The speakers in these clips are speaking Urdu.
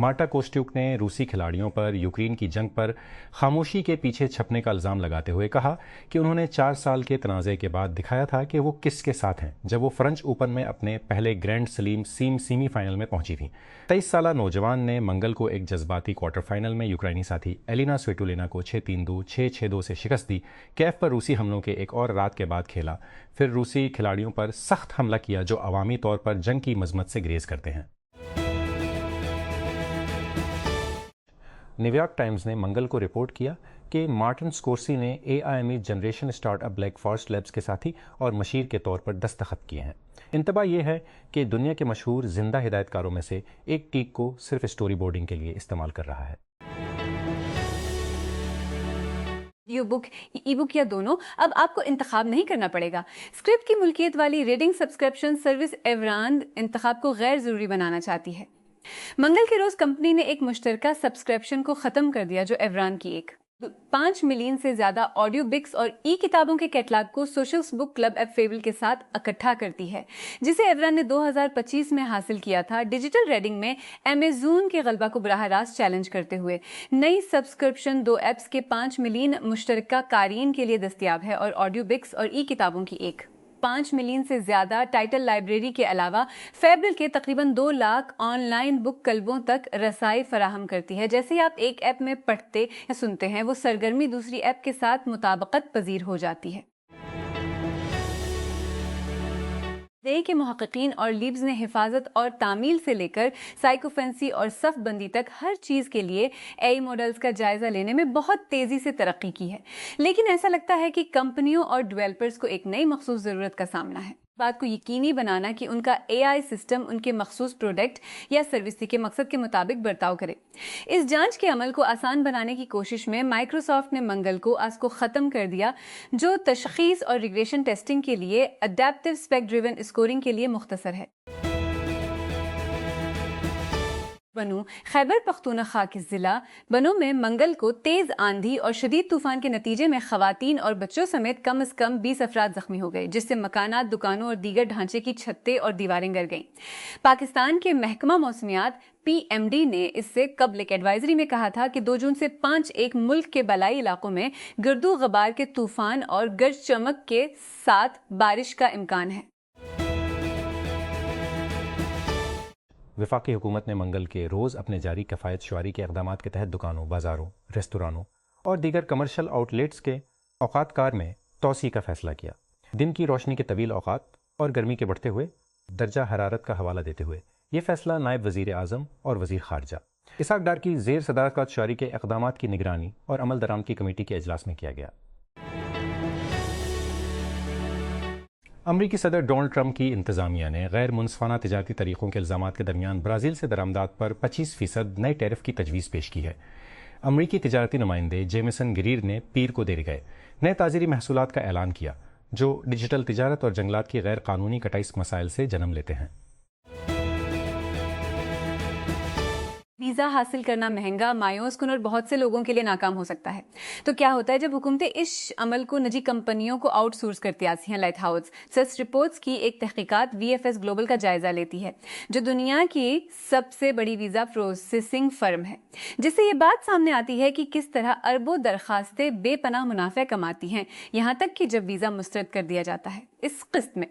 مارٹا کوسٹیوک نے روسی کھلاڑیوں پر یوکرین کی جنگ پر خاموشی کے پیچھے چھپنے کا الزام لگاتے ہوئے کہا کہ انہوں نے 4 سال کے تنازع کے بعد دکھایا تھا کہ وہ کس کے ساتھ ہیں جب وہ فرنچ اوپن میں اپنے پہلے گرینڈ سلیم سیمی فائنل میں پہنچی تھیں۔ 23 سالہ نوجوان نے منگل کو ایک جذباتی کوارٹر فائنل میں یوکرینی ساتھی ایلینا سویٹولینا کو 6-3-2 6-6-2 سے شکست دی۔ کیف پر روسی حملوں کے ایک اور رات کے بعد کھیلا، پھر روسی کھلاڑیوں پر سخت حملہ کیا جو عوامی طور پر جنگ کی مذمت سے گریز کرتے ہیں۔ نیویارک ٹائمز نے منگل کو رپورٹ کیا کہ مارٹن سکورسی نے AIME generation start up black forest labs کے ساتھی اور مشیر کے طور پر دستخط کیے ہیں۔ انتباہ یہ ہے کہ دنیا کے مشہور زندہ ہدایت کاروں میں سے ایک ٹیک کو صرف اسٹوری بورڈنگ کے لیے استعمال کر رہا ہے۔ آڈیو بک، ای بک یا دونوں، اب آپ کو انتخاب نہیں کرنا پڑے گا۔ اسکرپٹ کی ملکیت والی ریڈنگ سبسکرپشن سروس ایورانڈ انتخاب کو غیر ضروری بنانا چاہتی ہے۔ منگل کے روز کمپنی نے ایک مشترکہ سبسکرپشن کو ختم کر دیا جو ایورانڈ کی 5 ملین سے زیادہ آڈیو بکس اور ای کتابوں کے کیٹلاگ کو socials book club app fable کے ساتھ اکٹھا کرتی ہے، جسے ایورانڈ نے 2025 میں حاصل کیا تھا، ڈیجیٹل ریڈنگ میں ایمیزون کے غلبہ کو براہ راست چیلنج کرتے ہوئے۔ نئی سبسکرپشن 2 ایپس کے 5 ملین مشترکہ قارئین کے لیے دستیاب ہے اور آڈیو بکس اور ای کتابوں کی 5 ملین سے زیادہ ٹائٹل لائبریری کے علاوہ فیبل کے تقریباً 2 لاکھ آن لائن بک کلبوں تک رسائی فراہم کرتی ہے۔ جیسے ہی آپ ایک ایپ میں پڑھتے یا سنتے ہیں، وہ سرگرمی دوسری ایپ کے ساتھ مطابقت پذیر ہو جاتی ہے۔ کے محققین اور لیبز نے حفاظت اور تعمیل سے لے کر سائیکوفینسی اور صف بندی تک ہر چیز کے لیے AI ماڈلز کا جائزہ لینے میں بہت تیزی سے ترقی کی ہے، لیکن ایسا لگتا ہے کہ کمپنیوں اور ڈیولپرز کو ایک نئی مخصوص ضرورت کا سامنا ہے، بات کو یقینی بنانا کہ ان کا AI سسٹم ان کے مخصوص پروڈکٹ یا سروس کے مقصد کے مطابق برتاؤ کرے۔ اس جانچ کے عمل کو آسان بنانے کی کوشش میں مائکروسافٹ نے منگل کو آج کو ختم کر دیا، جو تشخیص اور ریگریشن ٹیسٹنگ کے لیے اڈیپٹیو اسپیک ڈریون اسکورنگ کے لیے مختصر ہے۔ بنو خیبر پختونخوا کے ضلع بنو میں منگل کو تیز آندھی اور شدید طوفان کے نتیجے میں خواتین اور بچوں سمیت کم از کم 20 افراد زخمی ہو گئے، جس سے مکانات، دکانوں اور دیگر ڈھانچے کی چھتیں اور دیواریں گر گئیں۔ پاکستان کے محکمہ موسمیات PMD نے اس سے قبل ایک ایڈوائزری میں کہا تھا کہ 2 جون سے 5 ملک کے بالائی علاقوں میں گرد و غبار کے طوفان اور گرج چمک کے ساتھ بارش کا امکان ہے۔ وفاقی حکومت نے منگل کے روز اپنے جاری کفایت شعاری کے اقدامات کے تحت دکانوں، بازاروں، ریستورانوں اور دیگر کمرشل آؤٹ لیٹس کے اوقات کار میں توسیع کا فیصلہ کیا۔ دن کی روشنی کے طویل اوقات اور گرمی کے بڑھتے ہوئے درجہ حرارت کا حوالہ دیتے ہوئے یہ فیصلہ نائب وزیر اعظم اور وزیر خارجہ اسحاق ڈار کی زیر صدارت شعاری کے اقدامات کی نگرانی اور عمل درآمد کی کمیٹی کے اجلاس میں کیا گیا۔ امریکی صدر ڈونلڈ ٹرمپ کی انتظامیہ نے غیر منصفانہ تجارتی طریقوں کے الزامات کے درمیان برازیل سے درآمدات پر 25% نئے ٹیرف کی تجویز پیش کی ہے۔ امریکی تجارتی نمائندے جیمیسن گریر نے پیر کو دیر گئے نئے تاجری محصولات کا اعلان کیا جو ڈیجیٹل تجارت اور جنگلات کی غیر قانونی کٹائی مسائل سے جنم لیتے ہیں۔ ویزا حاصل کرنا مہنگا، مایوس کن اور بہت سے لوگوں کے لیے ناکام ہو سکتا ہے۔ تو کیا ہوتا ہے جب حکومتیں اس عمل کو نجی کمپنیوں کو آؤٹ سورس کرتی آتی ہیں؟ لائٹ ہاؤس سرچ رپورٹس کی ایک تحقیقات VFS گلوبل کا جائزہ لیتی ہے، جو دنیا کی سب سے بڑی ویزا پروسیسنگ فرم ہے، جس سے یہ بات سامنے آتی ہے کہ کس طرح اربوں درخواستیں بے پناہ منافع کماتی ہیں، یہاں تک کہ جب ویزا مسترد کر دیا جاتا ہے۔ اس قسط میں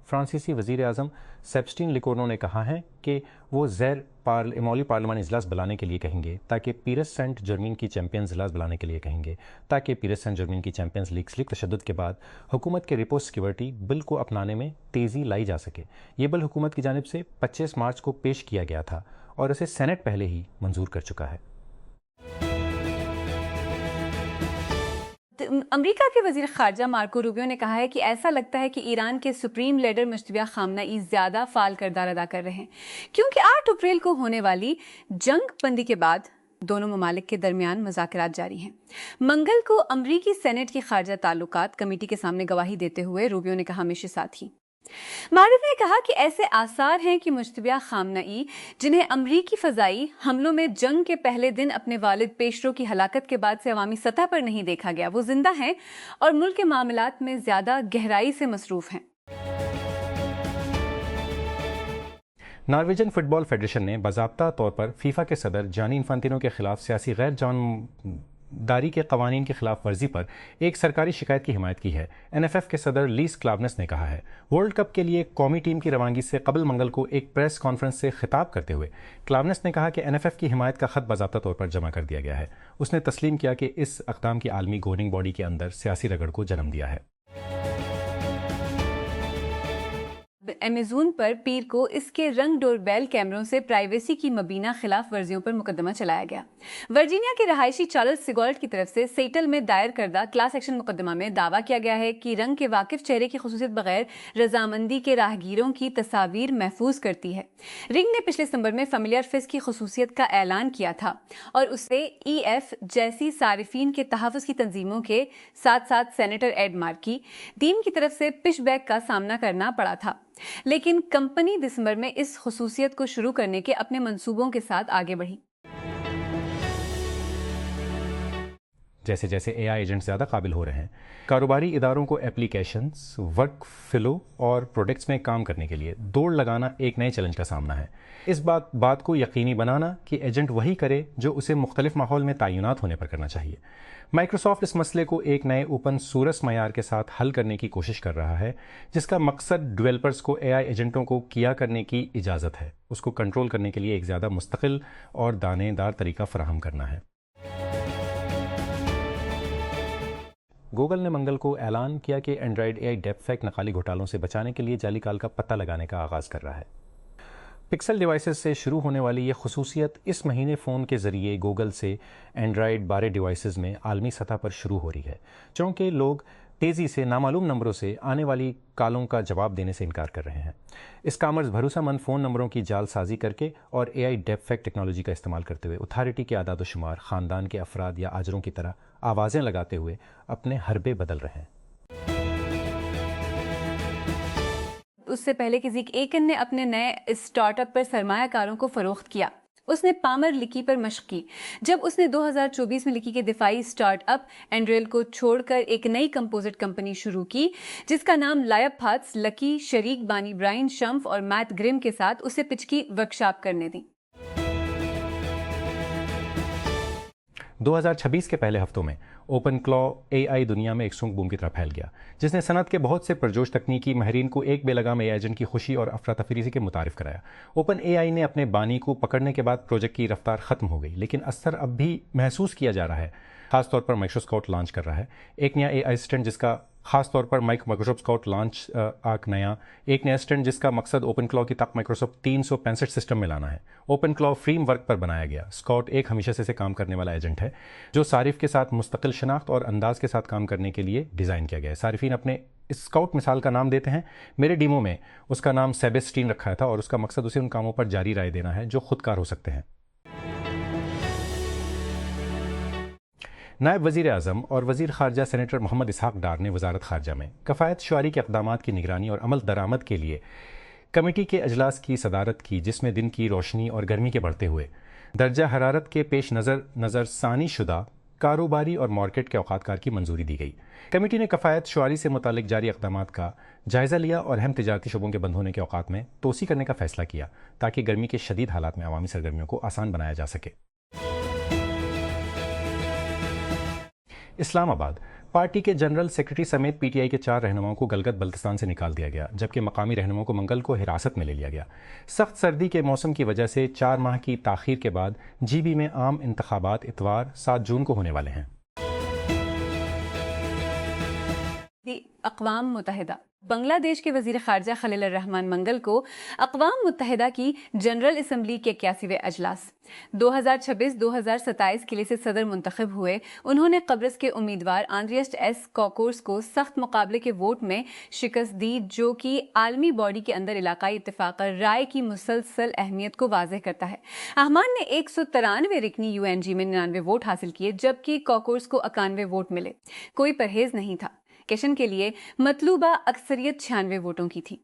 فرانسیسی وزیر اعظم سیبسٹین لیکورنو نے کہا ہے کہ وہ زیر معمولی پارلیمانی اجلاس بلانے کے لیے کہیں گے تاکہ پیرس سینٹ جرمین کی چیمپئنز اجلاس بلانے کے لیے کہیں گے تاکہ پیرس سینٹ جرمین کی چیمپئنز لیگ تشدد کے بعد حکومت کے رپو سیکیورٹی بل کو اپنانے میں تیزی لائی جا سکے۔ یہ بل حکومت کی جانب سے 25 مارچ کو پیش کیا گیا تھا اور اسے سینٹ پہلے ہی منظور کر چکا ہے۔ امریکہ کے وزیر خارجہ مارکو روبیو نے کہا ہے کہ ایسا لگتا ہے کہ ایران کے سپریم لیڈر مجتبیٰ خامنہ ای زیادہ فعال کردار ادا کر رہے ہیں، کیونکہ 8 اپریل کو ہونے والی جنگ بندی کے بعد دونوں ممالک کے درمیان مذاکرات جاری ہیں۔ منگل کو امریکی سینٹ کی خارجہ تعلقات کمیٹی کے سامنے گواہی دیتے ہوئے روبیو نے کہا، ہمیشہ ساتھی معرف نے کہا کہ ایسے آثار ہیں کہ مجتبیٰ خامنہ ای، جنہیں امریکی فضائی حملوں میں جنگ کے پہلے دن اپنے والد پیشرو کی ہلاکت کے بعد سے عوامی سطح پر نہیں دیکھا گیا، وہ زندہ ہیں اور ملک کے معاملات میں زیادہ گہرائی سے مصروف ہیں۔ نارویجن فٹ بال فیڈریشن نے باضابطہ طور پر فیفا کے صدر جانی انفانتینو کے خلاف سیاسی غیر جانبداری کے قوانین کی خلاف ورزی پر ایک سرکاری شکایت کی حمایت کی ہے۔ NFF کے صدر لیس کلاونس نے کہا ہے۔ ورلڈ کپ کے لیے قومی ٹیم کی روانگی سے قبل منگل کو ایک پریس کانفرنس سے خطاب کرتے ہوئے کلاونس نے کہا کہ NFF کی حمایت کا خط باضابطہ طور پر جمع کر دیا گیا ہے۔ اس نے تسلیم کیا کہ اس اقدام کی عالمی گورننگ باڈی کے اندر سیاسی رگڑ کو جنم دیا ہے۔ ایمیزون پر پیر کو اس کے رنگ ڈور بیل کیمروں سے پرائیویسی کی مبینہ خلاف ورزیوں پر مقدمہ چلایا گیا۔ ورجینیا کے رہائشی چارلز سیگالٹ کی طرف سے سیٹل میں دائر کردہ کلاس ایکشن مقدمہ میں دعویٰ کیا گیا ہے کہ رنگ کے واقف چہرے کی خصوصیت بغیر رضامندی کے راہگیروں کی تصاویر محفوظ کرتی ہے۔ رنگ نے پچھلے ستمبر میں فیملیئر فیس کی خصوصیت کا اعلان کیا تھا اور اسے EF جیسی صارفین کے تحفظ کی تنظیموں کے ساتھ ساتھ سینیٹر ایڈ مارکی ٹیم کی طرف سے پش بیک کا سامنا کرنا پڑا تھا، لیکن کمپنی دسمبر میں اس خصوصیت کو شروع کرنے کے اپنے منصوبوں کے ساتھ آگے بڑھی۔ جیسے جیسے AI ایجنٹ زیادہ قابل ہو رہے ہیں، کاروباری اداروں کو ایپلیکیشنز، ورک فلو اور پروڈکٹس میں کام کرنے کے لیے دوڑ لگانا ایک نئے چیلنج کا سامنا ہے۔ اس بات کو یقینی بنانا کہ ایجنٹ وہی کرے جو اسے مختلف ماحول میں تعینات ہونے پر کرنا چاہیے۔ مائیکروسافٹ اس مسئلے کو ایک نئے اوپن سورس معیار کے ساتھ حل کرنے کی کوشش کر رہا ہے، جس کا مقصد ڈیولپرز کو AI ایجنٹوں کو کیا کرنے کی اجازت ہے، اس کو کنٹرول کرنے کے لیے ایک زیادہ مستقل اور دانے دار طریقہ فراہم کرنا ہے۔ گوگل نے منگل کو اعلان کیا کہ اینڈرائڈ AI ڈیپ فیک نقالی گھوٹالوں سے بچانے کے لیے جعلی کال کا پتہ لگانے کا آغاز کر رہا ہے۔ پکسل ڈیوائسز سے شروع ہونے والی یہ خصوصیت اس مہینے فون کے ذریعے گوگل سے اینڈرائڈ 12 ڈیوائسز میں عالمی سطح پر شروع ہو رہی ہے، چونکہ لوگ تیزی سے نامعلوم نمبروں سے آنے والی کالوں کا جواب دینے سے انکار کر رہے ہیں۔ اس کامرس بھروسہ مند فون نمبروں کی جال سازی کر کے اور AI ڈیپ فیک ٹیکنالوجی کا استعمال کرتے ہوئے اتھارٹی کے اعداد و شمار، خاندان کے افراد یا آجروں کی طرح آوازیں لگاتے ہوئے اپنے حربے بدل رہے ہیں۔ اس سے پہلے کہ زیک ایکن نے اپنے نئے اسٹارٹ اپ پر سرمایہ کاروں کو فروخت کیا، اس نے پامر لکی پر مشق کی جب اس نے 2024 میں لکی کے دفاعی اسٹارٹ اپ اینڈریل کو چھوڑ کر ایک نئی کمپوزٹ کمپنی شروع کی جس کا نام لائپ ہاتھس لکی شریک بانی برائن شمف اور میٹ گرم کے ساتھ اسے پچ کی ورکشاپ کرنے دی۔ 2026 کے پہلے ہفتوں میں اوپن کلا AI دنیا میں ایک سونگ بوم کی طرح پھیل گیا، جس نے صنعت کے بہت سے پرجوش تکنیکی ماہرین کو ایک بے لگام AI ایجنٹ کی خوشی اور افراتفری کے متعارف کرایا۔ اوپن AI نے اپنے بانی کو پکڑنے کے بعد پروجیکٹ کی رفتار ختم ہو گئی، لیکن اثر اب بھی محسوس کیا جا رہا ہے۔ خاص طور پر مائکروسکاؤٹ لانچ کر رہا ہے، ایک نیا AI اسٹینڈ جس کا خاص طور پر مائکروسکاؤٹ لانچ ایک نیا اسٹینڈ جس کا مقصد اوپن کلا کی طاقت مائکروسافٹ 365 سسٹم میں لانا ہے۔ اوپن کلا فریم ورک پر بنایا گیا اسکاؤٹ ایک ہمیشہ سے کام کرنے والا ایجنٹ ہے جو صارف کے ساتھ مستقل شناخت اور انداز کے ساتھ کام کرنے کے لیے ڈیزائن کیا گیا ہے۔ صارفین اپنے اسکاؤٹ مثال کا نام دیتے ہیں۔ میرے ڈیمو میں اس کا نام سیبسٹین رکھا تھا اور اس کا مقصد اسے ان کاموں پر جاری رائے دینا ہے جو خود کار ہو سکتے ہیں۔ نائب وزیر اعظم اور وزیر خارجہ سینیٹر محمد اسحاق ڈار نے وزارت خارجہ میں کفایت شعاری کے اقدامات کی نگرانی اور عمل درآمد کے لیے کمیٹی کے اجلاس کی صدارت کی، جس میں دن کی روشنی اور گرمی کے بڑھتے ہوئے درجہ حرارت کے پیش نظر ثانی شدہ کاروباری اور مارکیٹ کے اوقات کار کی منظوری دی گئی۔ کمیٹی نے کفایت شعاری سے متعلق جاری اقدامات کا جائزہ لیا اور اہم تجارتی شعبوں کے بند ہونے کے اوقات میں توسیع کرنے کا فیصلہ کیا تاکہ گرمی کے شدید حالات میں عوامی سرگرمیوں کو آسان بنایا جا سکے۔ اسلام آباد پارٹی کے جنرل سیکرٹری سمیت PTI کے 4 رہنماؤں کو گلگت بلتستان سے نکال دیا گیا، جبکہ مقامی رہنماؤں کو منگل کو حراست میں لے لیا گیا۔ سخت سردی کے موسم کی وجہ سے 4 ماہ کی تاخیر کے بعد GB میں عام انتخابات اتوار 7 جون کو ہونے والے ہیں۔ اقوام متحدہ بنگلہ دیش کے وزیر خارجہ خلیل الرحمن منگل کو اقوام متحدہ کی جنرل اسمبلی کے 81ویں اجلاس 2026-2027 کے لیے سے صدر منتخب ہوئے۔ انہوں نے قبرص کے امیدوار آندریس ایس کوکورس کو سخت مقابلے کے ووٹ میں شکست دی، جو کہ عالمی باڈی کے اندر علاقائی اتفاق رائے کی مسلسل اہمیت کو واضح کرتا ہے۔ احمان نے 193 رکنی UNG میں 99 ووٹ حاصل کیے، جبکہ کوکورس کو 91 ووٹ ملے۔ کوئی پرہیز نہیں تھا۔ کیشن کے لیے مطلوبہ اکثریت 96 ووٹوں کی تھی۔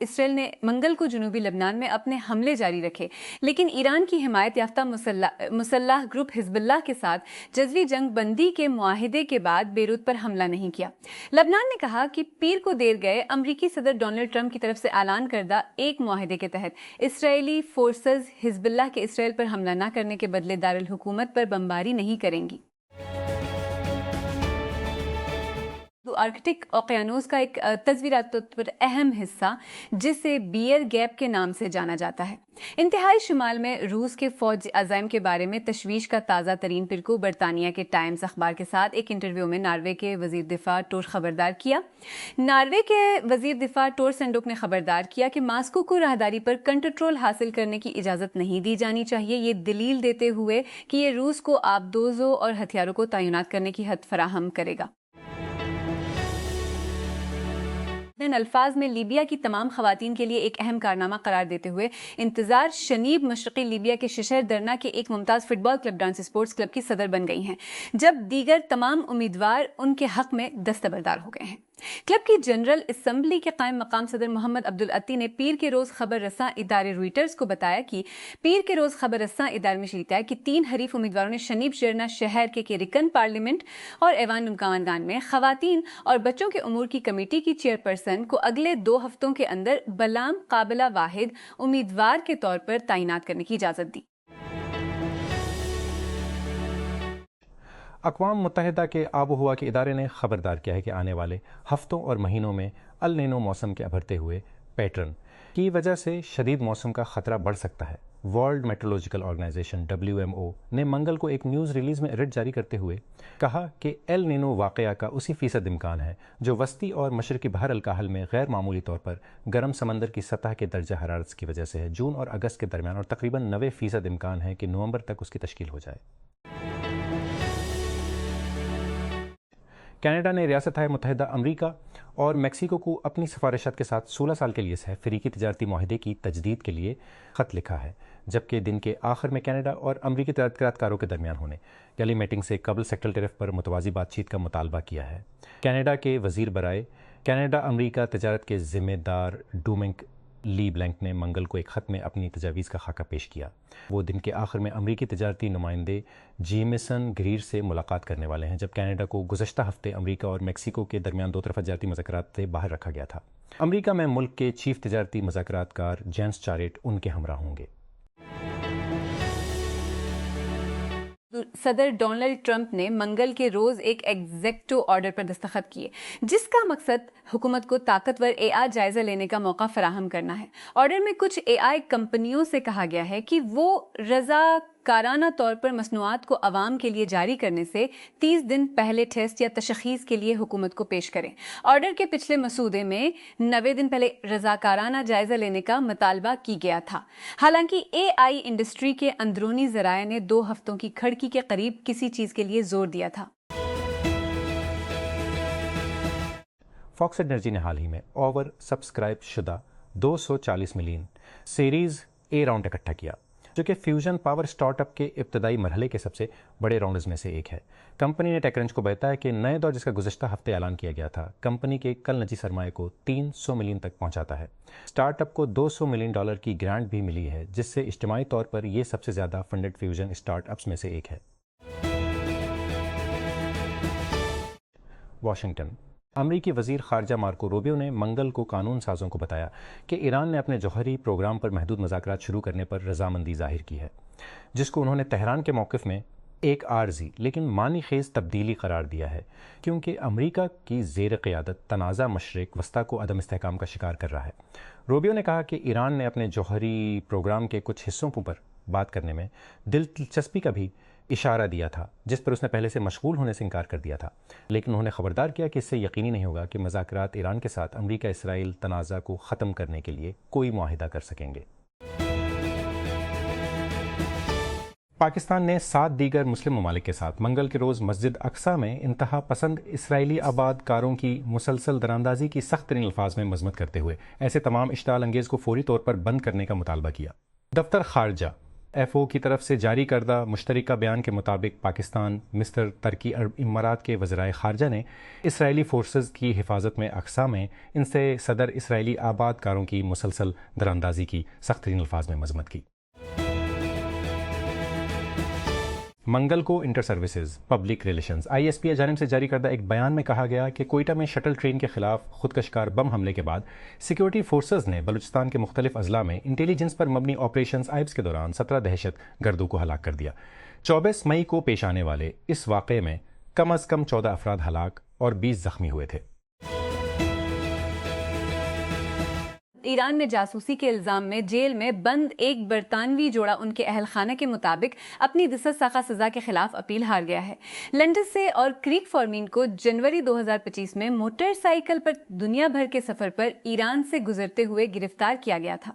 اسرائیل نے منگل کو جنوبی لبنان میں اپنے حملے جاری رکھے، لیکن ایران کی حمایت یافتہ مسلح گروپ حزب اللہ کے ساتھ جزوی جنگ بندی کے معاہدے کے بعد بیروت پر حملہ نہیں کیا۔ لبنان نے کہا کہ پیر کو دیر گئے امریکی صدر ڈونلڈ ٹرمپ کی طرف سے اعلان کردہ ایک معاہدے کے تحت اسرائیلی فورسز حزب اللہ کے اسرائیل پر حملہ نہ کرنے کے بدلے دارالحکومت پر بمباری نہیں کریں گی۔ آرکٹک اوقیانوس کا ایک تصویرات پر اہم حصہ جسے بیئر گیپ کے نام سے جانا جاتا ہے، انتہائی شمال میں روس کے فوجی عزائم کے بارے میں تشویش کا تازہ ترین پرکو برطانیہ کے ٹائمز اخبار کے ساتھ ایک انٹرویو میں ناروے کے وزیر دفاع ٹور خبردار کیا۔ ناروے کے وزیر دفاع ٹور سینڈوک نے خبردار کیا کہ ماسکو کو راہداری پر کنٹرول حاصل کرنے کی اجازت نہیں دی جانی چاہیے، یہ دلیل دیتے ہوئے کہ یہ روس کو آبدوزوں اور ہتھیاروں کو تعینات کرنے کی حد فراہم کرے گا۔ الفاظ میں لیبیا کی تمام خواتین کے لیے ایک اہم کارنامہ قرار دیتے ہوئے انتظار شنیب مشرقی لیبیا کے ششر درنا کے ایک ممتاز فٹ بال کلب ڈانس اسپورٹس کلب کی صدر بن گئی ہیں، جب دیگر تمام امیدوار ان کے حق میں دستبردار ہو گئے ہیں۔ کلب کی جنرل اسمبلی کے قائم مقام صدر محمد عبدالعطی نے پیر کے روز خبر رساں ادارے رویٹرز کو بتایا کہ پیر کے روز خبر رساں ادارے میں شریک ہے کہ 3 حریف امیدواروں نے شنیب شرنا شہر کے رکن پارلیمنٹ اور ایوان نمکاوان میں خواتین اور بچوں کے امور کی کمیٹی کی چیئرپرسن کو اگلے 2 ہفتوں کے اندر بلام قابلہ واحد امیدوار کے طور پر تعینات کرنے کی اجازت دی۔ اقوام متحدہ کے آب و ہوا کے ادارے نے خبردار کیا ہے کہ آنے والے ہفتوں اور مہینوں میں النینو موسم کے ابھرتے ہوئے پیٹرن کی وجہ سے شدید موسم کا خطرہ بڑھ سکتا ہے۔ ورلڈ میٹرولوجیکل آرگنائزیشن WMO نے منگل کو ایک نیوز ریلیز میں الرٹ جاری کرتے ہوئے کہا کہ ایل نینو واقعہ کا اسی فیصد امکان ہے جو وسطی اور مشرقی بحر الکاہل میں غیر معمولی طور پر گرم سمندر کی سطح کے درجہ حرارت کی وجہ سے ہے، جون اور اگست کے درمیان، اور تقریباً 90% امکان ہے کہ نومبر تک اس کی تشکیل ہو جائے۔ کینیڈا نے ریاستہائے متحدہ امریکہ اور میکسیکو کو اپنی سفارشات کے ساتھ 16 سال کے لیے فریقی تجارتی معاہدے کی تجدید کے لیے خط لکھا ہے، جبکہ دن کے آخر میں کینیڈا اور امریکی تجارت کاروں کے درمیان ہونے والی میٹنگ سے قبل سیکٹرل ٹیرف پر متوازی بات چیت کا مطالبہ کیا ہے۔ کینیڈا کے وزیر برائے کینیڈا امریکہ تجارت کے ذمہ دار ڈومنک لی بلینک نے منگل کو ایک خط میں اپنی تجاویز کا خاکہ پیش کیا۔ وہ دن کے آخر میں امریکی تجارتی نمائندے جیمیسن گریر سے ملاقات کرنے والے ہیں، جب کینیڈا کو گزشتہ ہفتے امریکہ اور میکسیکو کے درمیان 2 طرفہ تجارتی مذاکرات سے باہر رکھا گیا تھا۔ امریکہ میں ملک کے چیف تجارتی مذاکرات کار جینس چاریٹ ان کے ہمراہ ہوں گے۔ صدر ڈونلڈ ٹرمپ نے منگل کے روز ایک ایگزیکٹو آرڈر پر دستخط کیے جس کا مقصد حکومت کو طاقتور AI جائزہ لینے کا موقع فراہم کرنا ہے۔ آرڈر میں کچھ AI کمپنیوں سے کہا گیا ہے کہ وہ رضاکارانہ طور پر مصنوعات کو عوام کے لیے جاری کرنے سے 30 دن پہلے ٹیسٹ یا تشخیص کے لیے حکومت کو پیش کریں۔ آرڈر کے پچھلے مسودے میں 90 دن پہلے رضاکارانہ جائزہ لینے کا مطالبہ کی گیا تھا، حالانکہ AI انڈسٹری کے اندرونی ذرائع نے 2 ہفتوں کی کھڑکی کے قریب کسی چیز کے لیے زور دیا تھا۔ فاکس انرجی نے حال ہی میں اوور سبسکرائب شدہ 240 ملین سیریز A راؤنڈ اکٹھا کیا، جو کہ فیوژن پاور سٹارٹ اپ کے ابتدائی مرحلے کے سب سے بڑے راؤنڈز میں سے ایک ہے۔ کمپنی نے ٹیک کرنچ کو بتایا کہ نئے دور جس کا گزشتہ ہفتے اعلان کیا گیا تھا، کمپنی کے کل نجی سرمایہ کو 300 ملین تک پہنچاتا ہے۔ سٹارٹ اپ کو $200 ملین کی گرانٹ بھی ملی ہے، جس سے اجتماعی طور پر یہ سب سے زیادہ فنڈڈ فیوژن سٹارٹ اپس میں سے ایک ہے۔ واشنگٹن۔ امریکی وزیر خارجہ مارکو روبیو نے منگل کو قانون سازوں کو بتایا کہ ایران نے اپنے جوہری پروگرام پر محدود مذاکرات شروع کرنے پر رضامندی ظاہر کی ہے، جس کو انہوں نے تہران کے موقف میں ایک عارضی لیکن معنی خیز تبدیلی قرار دیا ہے، کیونکہ امریکہ کی زیر قیادت تنازع مشرق وسطیٰ کو عدم استحکام کا شکار کر رہا ہے۔ روبیو نے کہا کہ ایران نے اپنے جوہری پروگرام کے کچھ حصوں پر بات کرنے میں دلچسپی کا بھی اشارہ دیا تھا، جس پر اس نے پہلے سے مشغول ہونے سے انکار کر دیا تھا، لیکن انہوں نے خبردار کیا کہ اس سے یقینی نہیں ہوگا کہ مذاکرات ایران کے ساتھ امریکہ اسرائیل تنازع کو ختم کرنے کے لیے کوئی معاہدہ کر سکیں گے۔ پاکستان نے 7 دیگر مسلم ممالک کے ساتھ منگل کے روز مسجد اقصیٰ میں انتہا پسند اسرائیلی آباد کاروں کی مسلسل دراندازی کی سخت ترین الفاظ میں مذمت کرتے ہوئے ایسے تمام اشتعال انگیز کو فوری طور پر بند کرنے کا مطالبہ کیا۔ دفتر خارجہ FO کی طرف سے جاری کردہ مشترکہ بیان کے مطابق پاکستان مصر ترکی عرب امارات کے وزرائے خارجہ نے اسرائیلی فورسز کی حفاظت میں اقسام میں ان سے صدر اسرائیلی آباد کاروں کی مسلسل دراندازی کی سخت ترین الفاظ میں مذمت کی۔ منگل کو inter services public relations ISP جانب سے جاری کردہ ایک بیان میں کہا گیا کہ کوئٹہ میں شٹل ٹرین کے خلاف خودکش کار بم حملے کے بعد سیکیورٹی فورسز نے بلوچستان کے مختلف اضلاع میں انٹیلیجنس پر مبنی آپریشنز آئبس کے دوران 17 دہشت گردوں کو ہلاک کر دیا۔ 24 مئی کو پیش آنے والے اس واقعے میں کم از کم 14 افراد ہلاک اور 20 زخمی ہوئے تھے۔ ایران میں جاسوسی کے الزام میں جیل میں بند ایک برطانوی جوڑا ان کے اہل خانہ کے مطابق اپنی 10 سالہ سزا کے خلاف اپیل ہار گیا ہے۔ لندن سے اور کریک فارمین کو جنوری 2025 میں موٹر سائیکل پر دنیا بھر کے سفر پر ایران سے گزرتے ہوئے گرفتار کیا گیا تھا۔